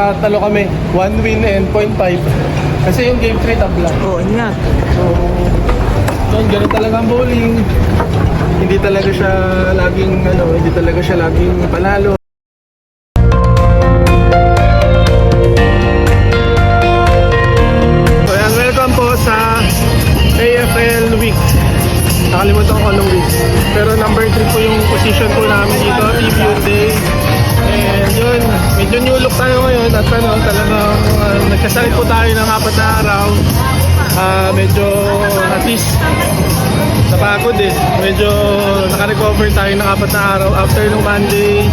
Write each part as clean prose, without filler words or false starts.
Talo kami, 1 win and 0.5. Kasi yung game 3 tabla. Oo nga. So, yun, ganun talaga ang bowling. Hindi talaga siya laging panalo. So, yan, welcome po sa AFL Week. Nakalimutan ko anong week. Pero number 3 po yung position po namin dito, review day. And yun, medyo new look tayo ngayon at talagang nagkasakit po tayo ng 4 na araw. Medyo at least napagod eh. Medyo naka-recover tayo ng 4 na araw after nung Monday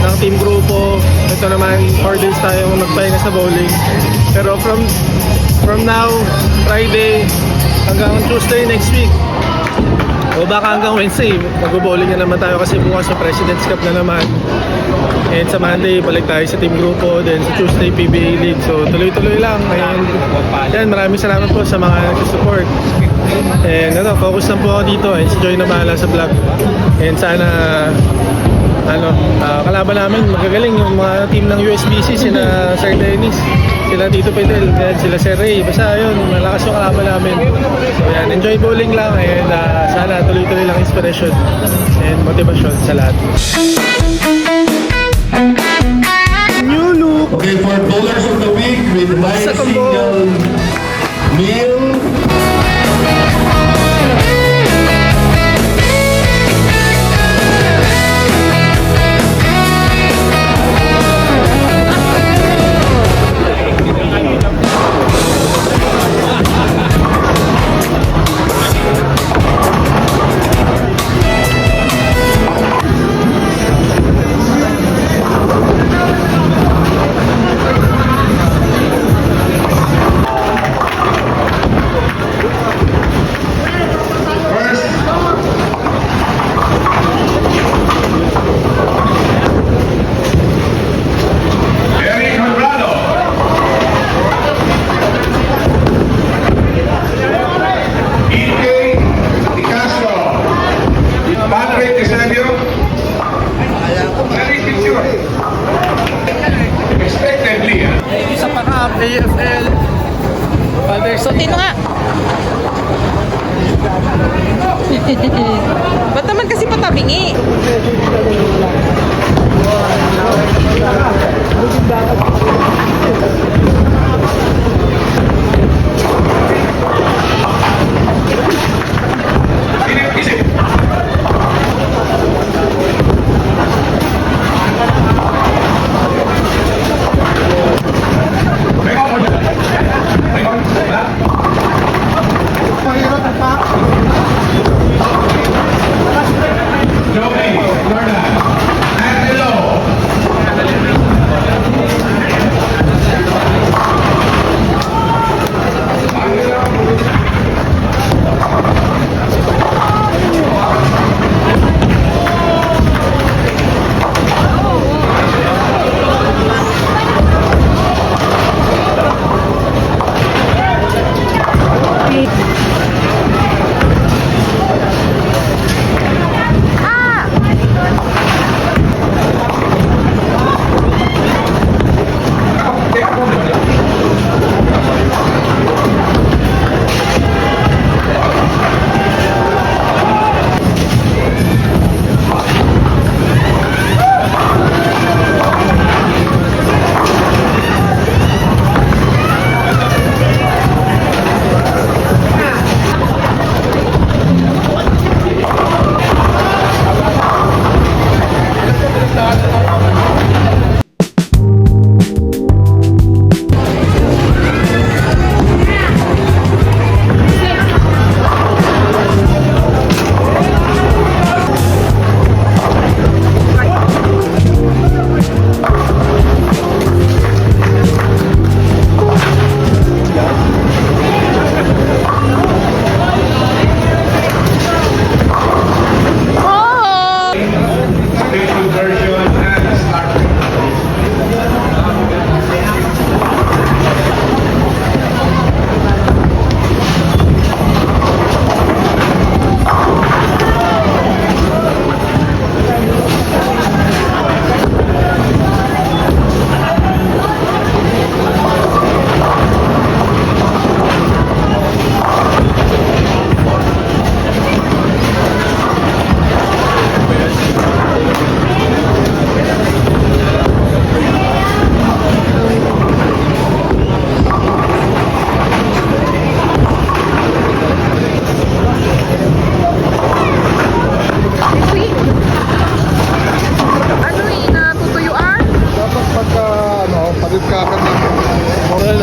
ng team grupo. Ito naman 4 days tayo nagpahinga sa bowling. Pero from now, Friday hanggang Tuesday next week, o baka hanggang Wednesday, mag-bowling na naman tayo kasi bukas sa President's Cup na naman. And sa Monday, balik tayo sa team grupo. Then sa Tuesday, PBA League. So tuloy-tuloy lang. And yan, maraming salamat po sa mga nag-support. And focus lang po ako dito. And si Joy na bahala sa vlog. And sana kalaban namin magagaling yung mga team ng USBC, sila Sir Dennis, sila Tito Fidel, sila Sir Ray. Basta yun, malakas yung kalaban namin. So yan, enjoy bowling lang. And sana tuloy-tuloy lang inspiration and motivation sa lahat. New look. Okay, for bowlers of the week with my single meal. AFL Sutin mo nga. Ba't naman kasi patabingi?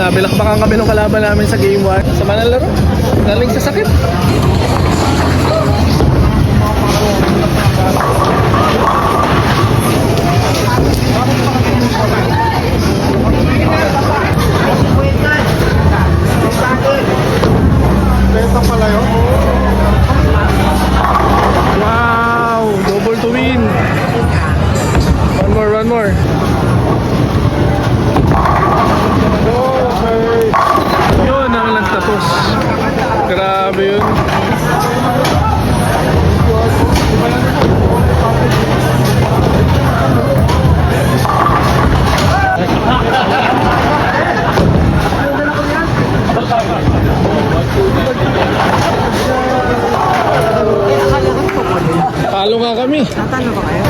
nabilakbakan kami ng kalaban namin sa game 1. Sama ng laro. Galing sa sakit. Wow! Double to win. One more. Okay. Yun ang nagtapos. Grabe yun. Talo nga kami. Natalo ba kayo?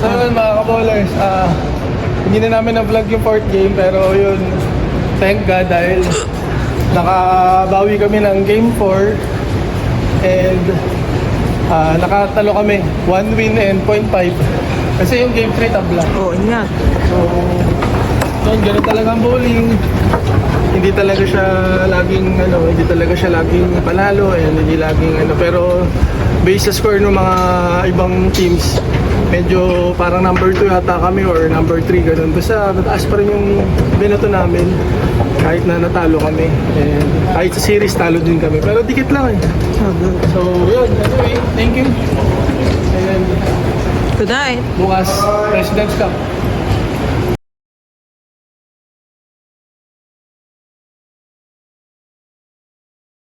So yun mga kaballers, hindi na namin na-vlog yung fourth game pero yun, thank God dahil nakabawi kami ng game 4 and nakatalo kami 1 win and 0.5 kasi yung game 3 tabla. Oo, nga. So yun, ganun talaga ang bowling. Hindi talaga siya laging panalo and hindi laging pero based sa score ng mga ibang teams medyo parang number 2 yata kami or number 3 ganun. Basta mataas pa rin yung binato namin kahit na natalo kami and kahit sa series talo din kami pero dikit lang so yun, anyway, thank you and Good night. bukas President's Cup.